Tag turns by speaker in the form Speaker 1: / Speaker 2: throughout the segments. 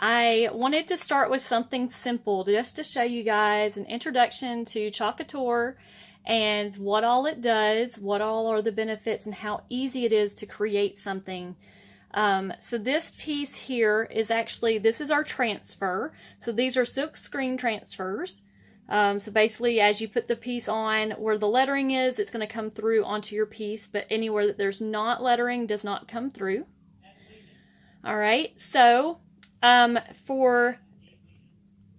Speaker 1: I wanted to start with something simple just to show you guys an introduction to Chalk Couture and what all it does, what all are the benefits, and how easy it is to create something. So this piece here is actually, this is our transfer. So these are silk screen transfers. So basically, as you put the piece on where the lettering is, it's going to come through onto your piece, but anywhere that there's not lettering does not come through. All right, so for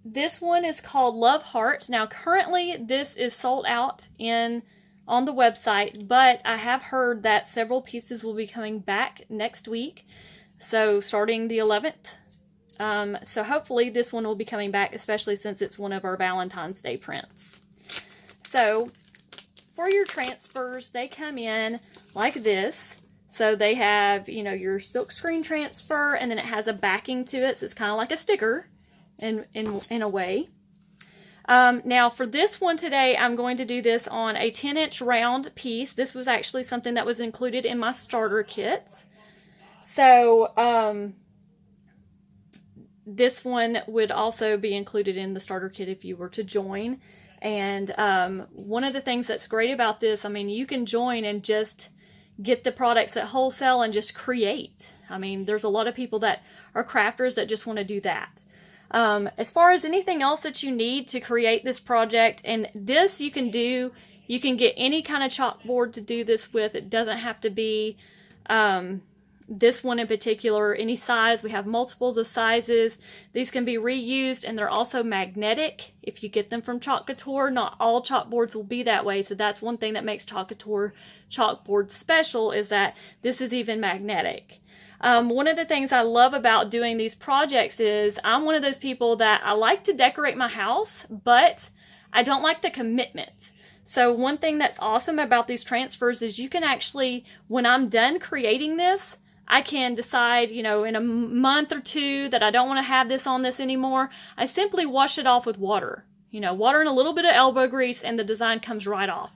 Speaker 1: this one is called Love Heart. Now currently this is sold out on the website, but I have heard that several pieces will be coming back next week, so starting the 11th. So hopefully this one will be coming back, especially since it's one of our Valentine's Day prints. So for your transfers, they come in like this. So they have, you know, your silk screen transfer, and then it has a backing to it, so it's kind of like a sticker in a way. Now for this one today, I'm going to do this on a 10-inch round piece. This was actually something that was included in my starter kits. So this one would also be included in the starter kit if you were to join. And one of the things that's great about this, I mean, you can join and just get the products at wholesale and just create. I mean, there's a lot of people that are crafters that just want to do that. As far as anything else that you need to create this project, and this you can get any kind of chalkboard to do this with. It doesn't have to be this one in particular, any size. We have multiples of sizes. These can be reused, and they're also magnetic if you get them from Chalk Couture. Not all chalkboards will be that way, so that's one thing that makes Chalk Couture chalkboard special, is that this is even magnetic. One of the things I love about doing these projects is I'm one of those people that I like to decorate my house, but I don't like the commitment. So one thing that's awesome about these transfers is you can actually, when I'm done creating this, I can decide, you know, in a month or two that I don't want to have this on this anymore. I simply wash it off with water. You know, water and a little bit of elbow grease, and the design comes right off.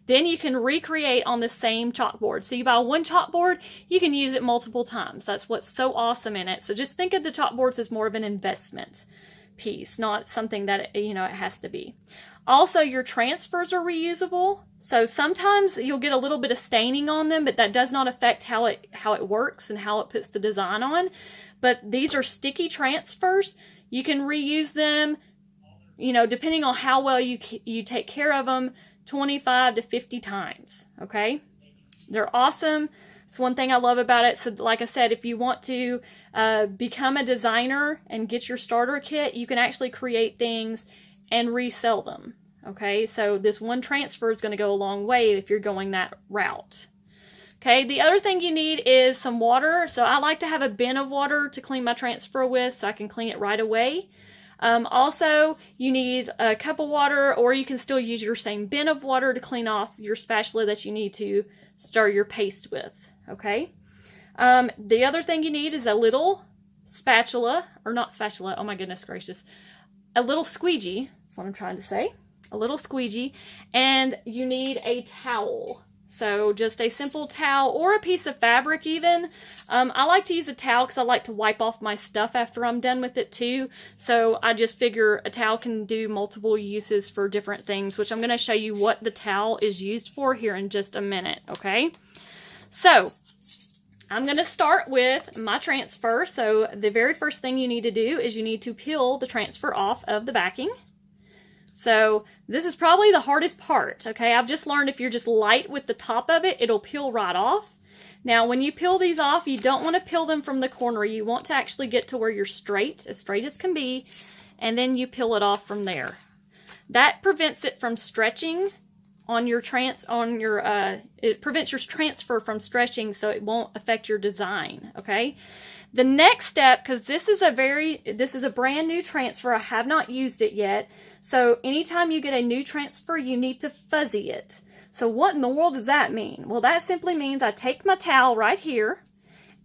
Speaker 1: Then you can recreate on the same chalkboard. So you buy one chalkboard, you can use it multiple times. That's what's so awesome in it. So just think of the chalkboards as more of an investment piece, not something that, you know, it has to be. Also, your transfers are reusable. So sometimes you'll get a little bit of staining on them, but that does not affect how it works and how it puts the design on. But these are sticky transfers. You can reuse them, you know, depending on how well you take care of them, 25 to 50 times, okay? They're awesome. It's one thing I love about it. So like I said, if you want to become a designer and get your starter kit, you can actually create things and resell them, okay? So this one transfer is going to go a long way if you're going that route. Okay, the other thing you need is some water. So I like to have a bin of water to clean my transfer with so I can clean it right away. Also, you need a cup of water, or you can still use your same bin of water to clean off your spatula that you need to stir your paste with, okay? The other thing you need is a little spatula, or not spatula, oh my goodness gracious, a little squeegee, that's what I'm trying to say, a little squeegee, and you need a towel. So just a simple towel or a piece of fabric even. I like to use a towel because I like to wipe off my stuff after I'm done with it too. So I just figure a towel can do multiple uses for different things, which I'm going to show you what the towel is used for here in just a minute, okay? So I'm going to start with my transfer. So the very first thing you need to do is you need to peel the transfer off of the backing. So this is probably the hardest part, okay? I've just learned if you're just light with the top of it, it'll peel right off. Now, when you peel these off, you don't want to peel them from the corner. You want to actually get to where you're straight as can be, and then you peel it off from there. That prevents it from stretching on your it prevents your transfer from stretching, so it won't affect your design, okay? The next step, because this is a brand new transfer, I have not used it yet. So anytime you get a new transfer, you need to fuzzy it. So what in the world does that mean? Well, that simply means I take my towel right here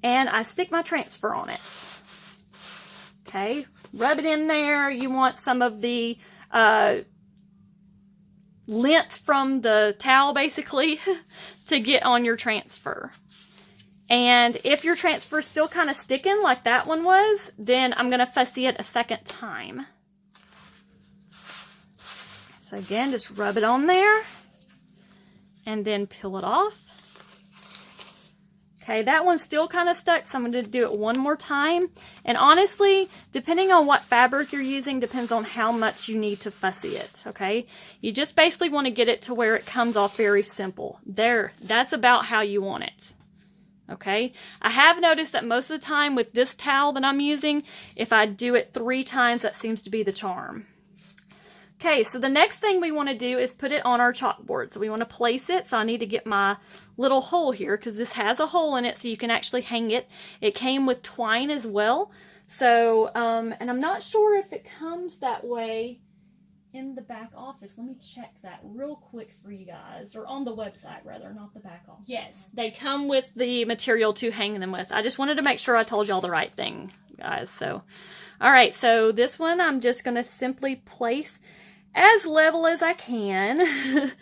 Speaker 1: and I stick my transfer on it. Okay, rub it in there. You want some of the lint from the towel basically to get on your transfer. And if your transfer is still kind of sticking like that one was, then I'm going to fussy it a second time. So again, just rub it on there and then peel it off. Okay, that one's still kind of stuck, so I'm going to do it one more time. And honestly, depending on what fabric you're using, depends on how much you need to fussy it, okay? You just basically want to get it to where it comes off very simple. There, that's about how you want it, okay? I have noticed that most of the time with this towel that I'm using, if I do it 3 times, that seems to be the charm. Okay, so the next thing we want to do is put it on our chalkboard. So we want to place it. So I need to get my little hole here because this has a hole in it so you can actually hang it. It came with twine as well. So, and I'm not sure if it comes that way in the back office. Let me check that real quick for you guys, or on the website rather, not the back office. Yes, they come with the material to hang them with. I just wanted to make sure I told y'all the right thing, guys. So, all right, so this one I'm just going to simply place as level as I can.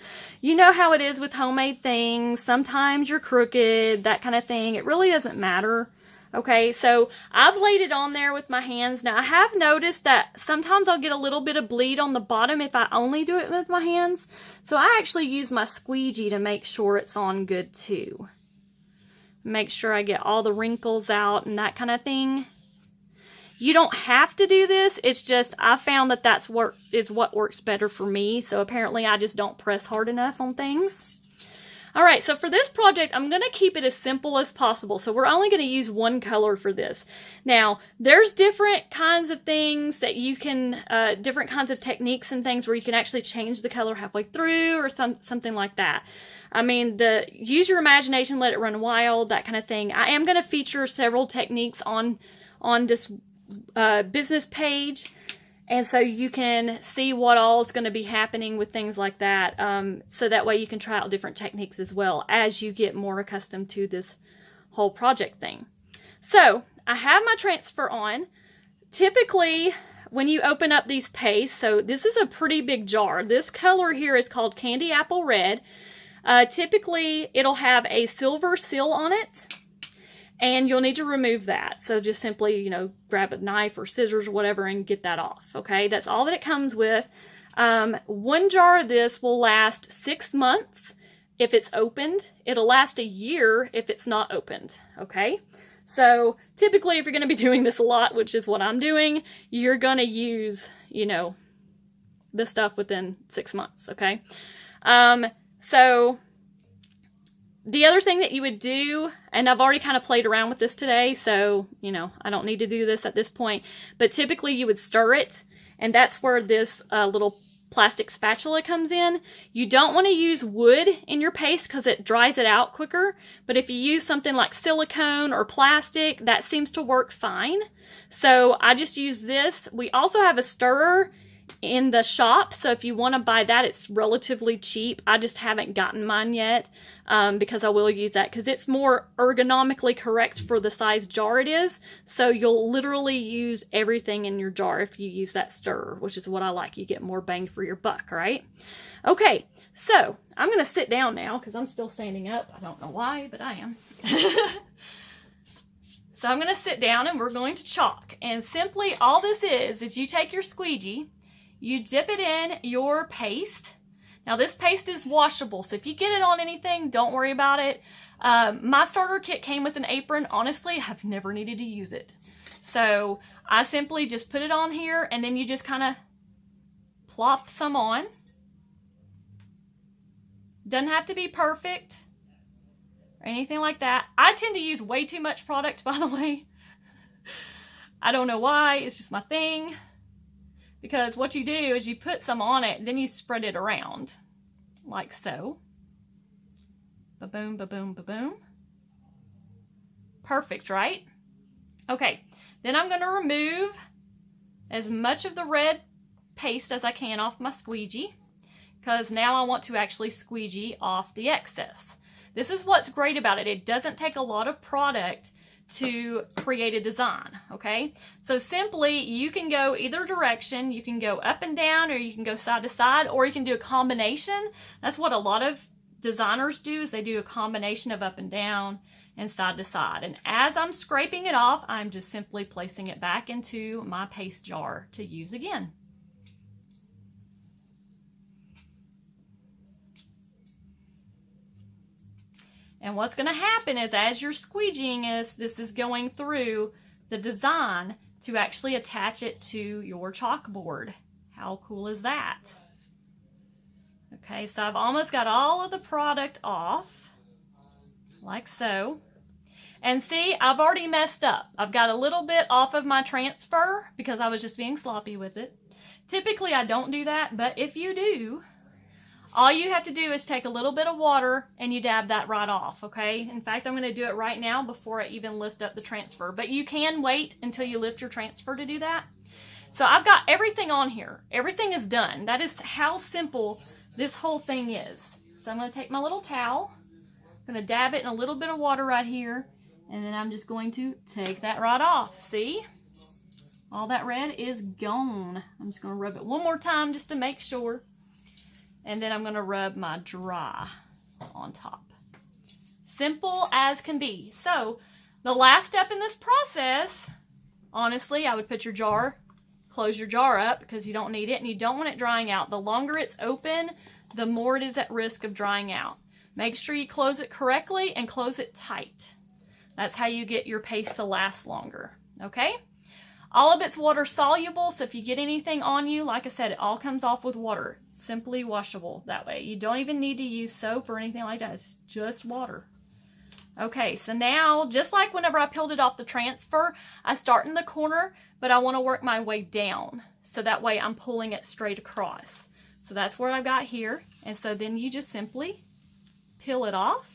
Speaker 1: You know how it is with homemade things. Sometimes you're crooked, that kind of thing. It really doesn't matter. Okay, so I've laid it on there with my hands. Now I have noticed that sometimes I'll get a little bit of bleed on the bottom if I only do it with my hands. So I actually use my squeegee to make sure it's on good too. Make sure I get all the wrinkles out and that kind of thing. You don't have to do this. It's just I found that that's what works better for me. So apparently I just don't press hard enough on things. All right, so for this project, I'm going to keep it as simple as possible. So we're only going to use one color for this. Now, there's different kinds of things that you can, different kinds of techniques and things where you can actually change the color halfway through or something like that. I mean, use your imagination, let it run wild, that kind of thing. I am going to feature several techniques on this business page, and so you can see what all is going to be happening with things like that, so that way you can try out different techniques as well as you get more accustomed to this whole project thing. So I have my transfer on. Typically when you open up these pastes, so this is a pretty big jar. This color here is called Candy Apple Red. Typically it'll have a silver seal on it, and you'll need to remove that. So just simply, you know, grab a knife or scissors or whatever and get that off, okay? That's all that it comes with. One jar of this will last 6 months if it's opened. It'll last a year if it's not opened, okay? So typically if you're gonna be doing this a lot, which is what I'm doing, you're gonna use, you know, this stuff within 6 months, okay? So the other thing that you would do, and I've already kind of played around with this today, so, you know, I don't need to do this at this point, but typically you would stir it, and that's where this little plastic spatula comes in. You don't want to use wood in your paste because it dries it out quicker, but if you use something like silicone or plastic, that seems to work fine. So I just use this. We also have a stirrer in the shop, so if you want to buy that, it's relatively cheap. I just haven't gotten mine yet, because I will use that because it's more ergonomically correct for the size jar it is. So you'll literally use everything in your jar if you use that stirrer, which is what I like. You get more bang for your buck, right? Okay, so I'm going to sit down now because I'm still standing up. I don't know why, but I am. So I'm going to sit down and we're going to chalk. And simply all this is you take your squeegee, you dip it in your paste. Now this paste is washable, so if you get it on anything, don't worry about it. My starter kit came with an apron. Honestly, I've never needed to use it. So I simply just put it on here and then you just kind of plop some on. Doesn't have to be perfect or anything like that. I tend to use way too much product, by the way. I don't know why, it's just my thing. Because what you do is you put some on it, then you spread it around, like so. Ba-boom, ba-boom, ba-boom. Perfect, right? Okay, then I'm going to remove as much of the red paste as I can off my squeegee, because now I want to actually squeegee off the excess. This is what's great about it. It doesn't take a lot of product to create a design, okay? So simply, you can go either direction. You can go up and down, or you can go side to side, or you can do a combination. That's what a lot of designers do, is they do a combination of up and down and side to side. And as I'm scraping it off, I'm just simply placing it back into my paste jar to use again. And what's going to happen is as you're squeegeeing this is going through the design to actually attach it to your chalkboard. How cool is that? Okay, so I've almost got all of the product off, like so. And see, I've already messed up. I've got a little bit off of my transfer because I was just being sloppy with it. Typically, I don't do that, but if you do, all you have to do is take a little bit of water and you dab that right off, okay? In fact, I'm going to do it right now before I even lift up the transfer. But you can wait until you lift your transfer to do that. So I've got everything on here. Everything is done. That is how simple this whole thing is. So I'm going to take my little towel. I'm going to dab it in a little bit of water right here. And then I'm just going to take that right off. See? All that red is gone. I'm just going to rub it one more time just to make sure. And then I'm going to rub my dry on top. Simple as can be. So the last step in this process, honestly, I would put your jar, close your jar up because you don't need it and you don't want it drying out. The longer it's open, the more it is at risk of drying out. Make sure you close it correctly and close it tight. That's how you get your paste to last longer, okay? All of it's water soluble, so if you get anything on you, like I said, it all comes off with water. Simply washable that way. You don't even need to use soap or anything like that. It's just water. Okay, so now, just like whenever I peeled it off the transfer, I start in the corner, but I want to work my way down. So that way I'm pulling it straight across. So that's what I've got here. And so then you just simply peel it off.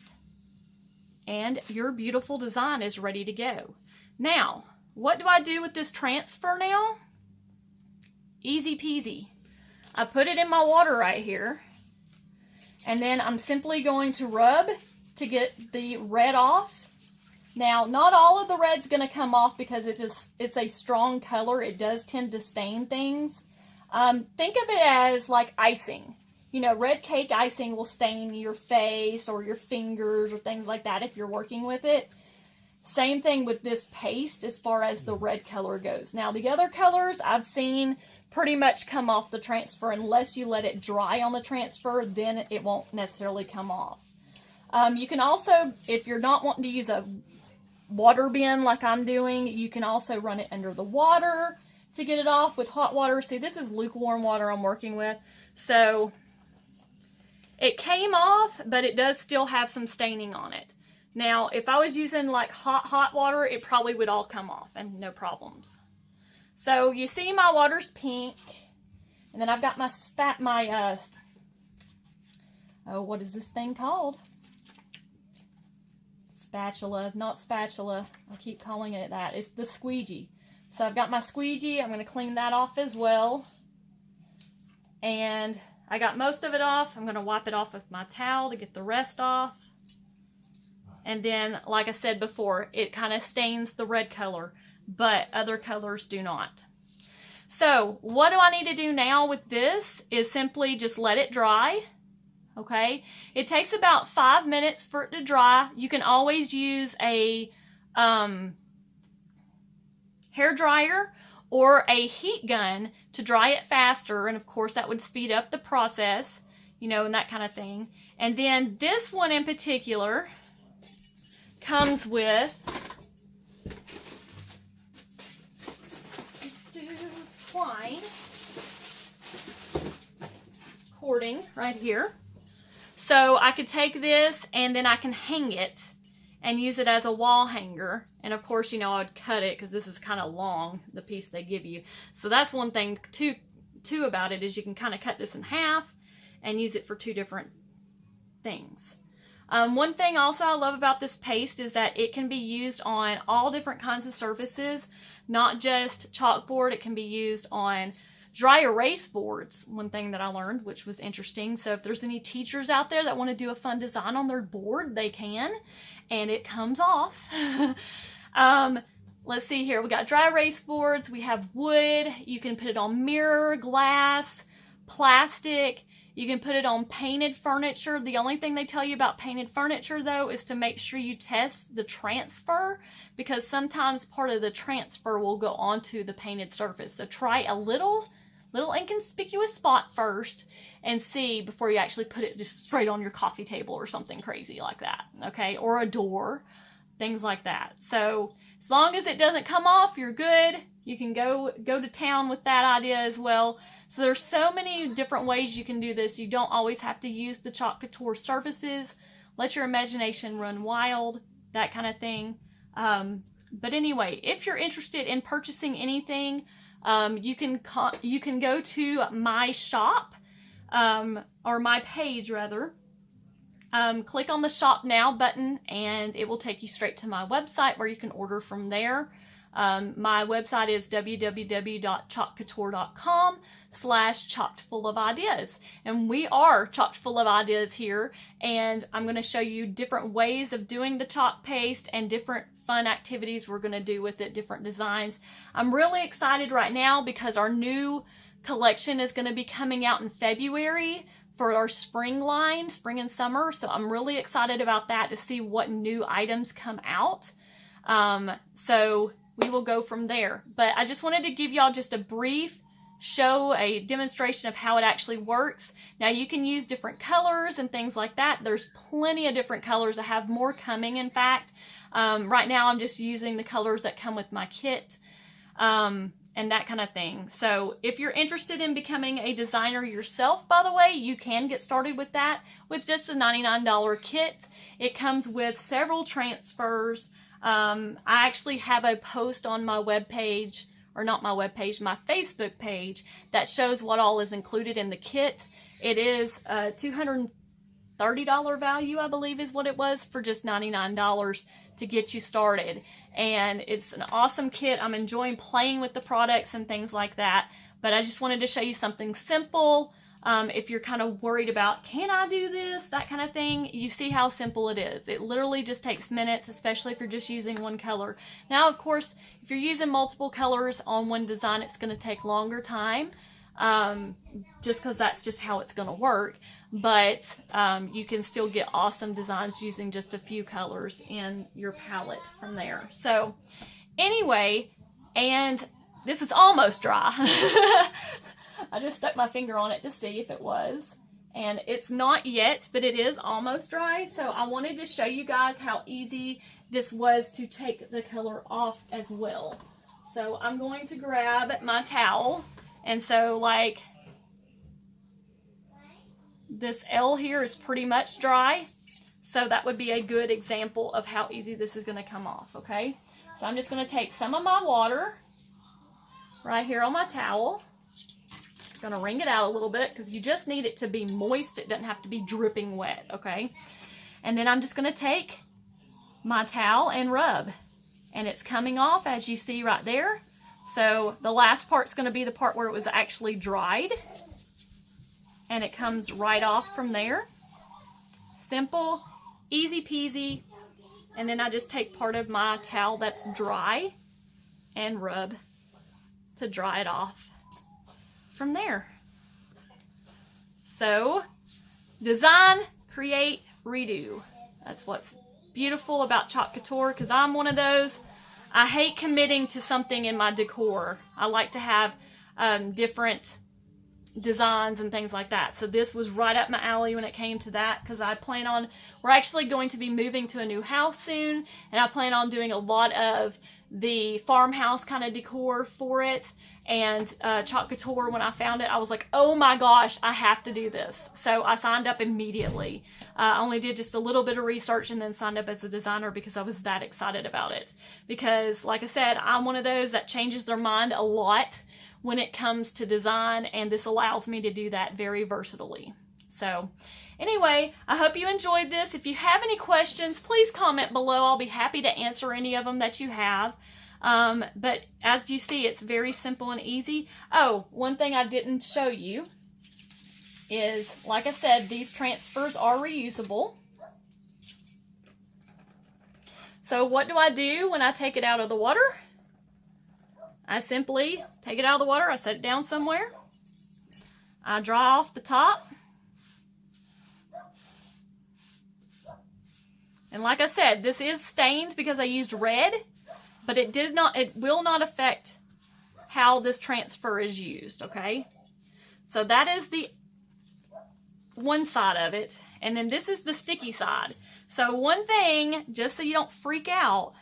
Speaker 1: And your beautiful design is ready to go. Now, what do I do with this transfer now? Easy peasy. I put it in my water right here. And then I'm simply going to rub to get the red off. Now, not all of the red's going to come off because it's a strong color. It does tend to stain things. Think of it as like icing. You know, red cake icing will stain your face or your fingers or things like that if you're working with it. Same thing with this paste as far as the red color goes. Now, the other colors I've seen pretty much come off the transfer unless you let it dry on the transfer, then it won't necessarily come off. You can also, if you're not wanting to use a water bin like I'm doing, you can also run it under the water to get it off with hot water. See, this is lukewarm water I'm working with. So it came off, but it does still have some staining on it. Now, if I was using like hot water, it probably would all come off and no problems. So you see my water's pink, and then I've got my what is this thing called? Spatula, not spatula. I keep calling it that. It's the squeegee. So I've got my squeegee. I'm going to clean that off as well. And I got most of it off. I'm going to wipe it off with my towel to get the rest off. And then, like I said before, it kind of stains the red color, but other colors do not. So what do I need to do now with this is simply just let it dry. Okay, it takes about 5 minutes for it to dry. You can always use a hair dryer or a heat gun to dry it faster, and of course that would speed up the process, you know, and that kind of thing. And then this one in particular comes with twine cording right here. So I could take this and then I can hang it and use it as a wall hanger. And of course, you know, I would cut it because this is kind of long, the piece they give you. So that's one thing too about it is you can kind of cut this in half and use it for two different things. One thing also I love about this paste is that it can be used on all different kinds of surfaces, not just chalkboard. It can be used on dry erase boards, one thing that I learned, which was interesting. So if there's any teachers out there that want to do a fun design on their board, they can, and it comes off. Let's see here. We got dry erase boards. We have wood. You can put it on mirror, glass, plastic. You can put it on painted furniture. The only thing they tell you about painted furniture though is to make sure you test the transfer, because sometimes part of the transfer will go onto the painted surface. So try a little inconspicuous spot first and see before you actually put it just straight on your coffee table or something crazy like that, okay? Or a door, things like that. So as long as it doesn't come off, you're good. You can go to town with that idea as well. So there's so many different ways you can do this. You don't always have to use the Chalk Couture surfaces. Let your imagination run wild, that kind of thing. But anyway, if you're interested in purchasing anything, you can go to my shop, or my page rather. Click on the Shop Now button and it will take you straight to my website where you can order from there. My website is www.chalkcouture.com/chocked-full-of-ideas. And we are chocked full of ideas here, and I'm going to show you different ways of doing the chalk paste and different fun activities we're going to do with it, different designs. I'm really excited right now because our new collection is going to be coming out in February for our spring line, spring and summer. So I'm really excited about that, to see what new items come out. So we will go from there. But I just wanted to give y'all just a brief show, a demonstration of how it actually works. Now you can use different colors and things like that. There's plenty of different colors. I have more coming, in fact. Right now I'm just using the colors that come with my kit. And that kind of thing. So if you're interested in becoming a designer yourself, by the way, you can get started with that with just a $99 kit. It comes with several transfers. I actually have a post on my webpage, or not my webpage, my Facebook page, that shows what all is included in the kit. It is a $230 value, I believe is what it was, for just $99 to get you started. And it's an awesome kit. I'm enjoying playing with the products and things like that. But I just wanted to show you something simple. If you're kind of worried about, can I do this, that kind of thing, you see how simple it is. It literally just takes minutes, especially if you're just using one color. Now, of course, if you're using multiple colors on one design, it's going to take longer time, just because that's just how it's going to work. But you can still get awesome designs using just a few colors in your palette from there. So anyway, and this is almost dry. I just stuck my finger on it to see if it was, and it's not yet, but it is almost dry. So I wanted to show you guys how easy this was to take the color off as well. So I'm going to grab my towel, and so like this L here is pretty much dry, so that would be a good example of how easy this is going to come off. Okay, so I'm just going to take some of my water right here on my towel. I'm going to wring it out a little bit because you just need it to be moist. It doesn't have to be dripping wet, okay? And then I'm just going to take my towel and rub, and it's coming off, as you see right there. So the last part's going to be the part where it was actually dried, and it comes right off from there. Simple, easy peasy. And then I just take part of my towel that's dry and rub to dry it off from there. So design, create, redo. That's what's beautiful about Chalk Couture, because I'm one of those. I hate committing to something in my decor. I like to have different designs and things like that. So this was right up my alley when it came to that, because I plan on, we're actually going to be moving to a new house soon, and I plan on doing a lot of the farmhouse kind of decor for it. And Chalk Couture, when I found it, I was like, oh my gosh, I have to do this. So I signed up immediately. I only did just a little bit of research and then signed up as a designer because I was that excited about it. Because like I said, I'm one of those that changes their mind a lot when it comes to design, and this allows me to do that very versatilely. So anyway, I hope you enjoyed this. If you have any questions, please comment below. I'll be happy to answer any of them that you have. But as you see, it's very simple and easy. Oh, one thing I didn't show you is, like I said, these transfers are reusable. So what do I do when I take it out of the water? I simply take it out of the water, I set it down somewhere, I dry off the top, like I said, this is stained because I used red, but it will not affect how this transfer is used, okay? So that is the one side of it, and then this is the sticky side. So one thing, just so you don't freak out,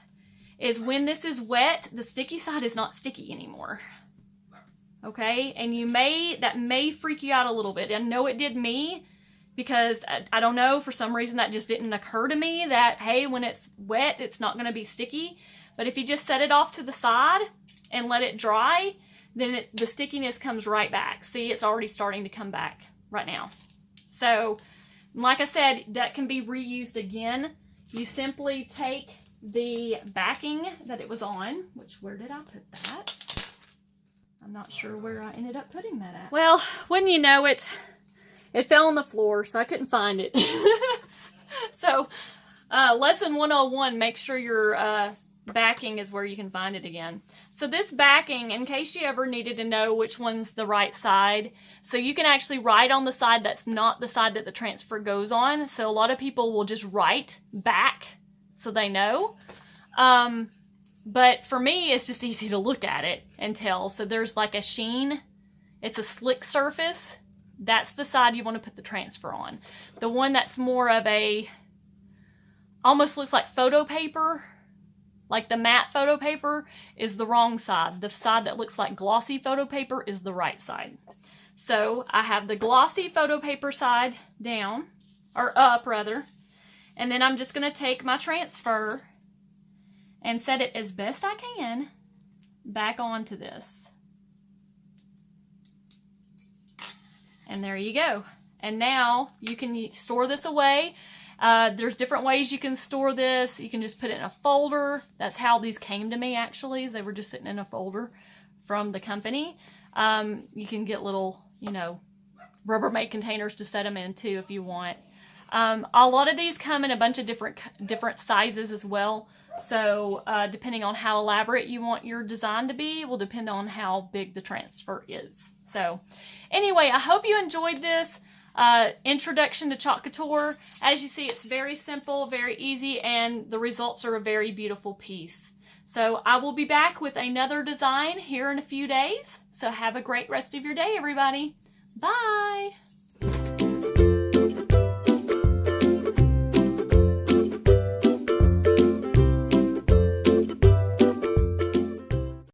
Speaker 1: is when this is wet, the sticky side is not sticky anymore. Okay, and that may freak you out a little bit. I know it did me, because I don't know, for some reason that just didn't occur to me that, hey, when it's wet, it's not going to be sticky. But if you just set it off to the side and let it dry, then the stickiness comes right back. See, it's already starting to come back right now. So, like I said, that can be reused again. You simply take the backing that it was on, where did I put that? I'm not sure where I ended up putting that at. Well, wouldn't you know it, it fell on the floor, so I couldn't find it. So, lesson 101, make sure your backing is where you can find it again. So this backing, in case you ever needed to know which one's the right side, so you can actually write on the side that's not the side that the transfer goes on. So a lot of people will just write back so they know. But for me, it's just easy to look at it and tell. So there's like a sheen. It's a slick surface. That's the side you want to put the transfer on. The one that's more of a, almost looks like photo paper, like the matte photo paper, is the wrong side. The side that looks like glossy photo paper is the right side. So I have the glossy photo paper side down, or up rather, and then I'm just going to take my transfer and set it as best I can back onto this. And there you go. And now you can store this away. There's different ways you can store this. You can just put it in a folder. That's how these came to me, actually, is they were just sitting in a folder from the company. You can get little, Rubbermaid containers to set them in too if you want. A lot of these come in a bunch of different sizes as well. So depending on how elaborate you want your design to be will depend on how big the transfer is. So anyway, I hope you enjoyed this introduction to Chalk Couture. As you see, it's very simple, very easy, and the results are a very beautiful piece. So I will be back with another design here in a few days. So have a great rest of your day, everybody. Bye!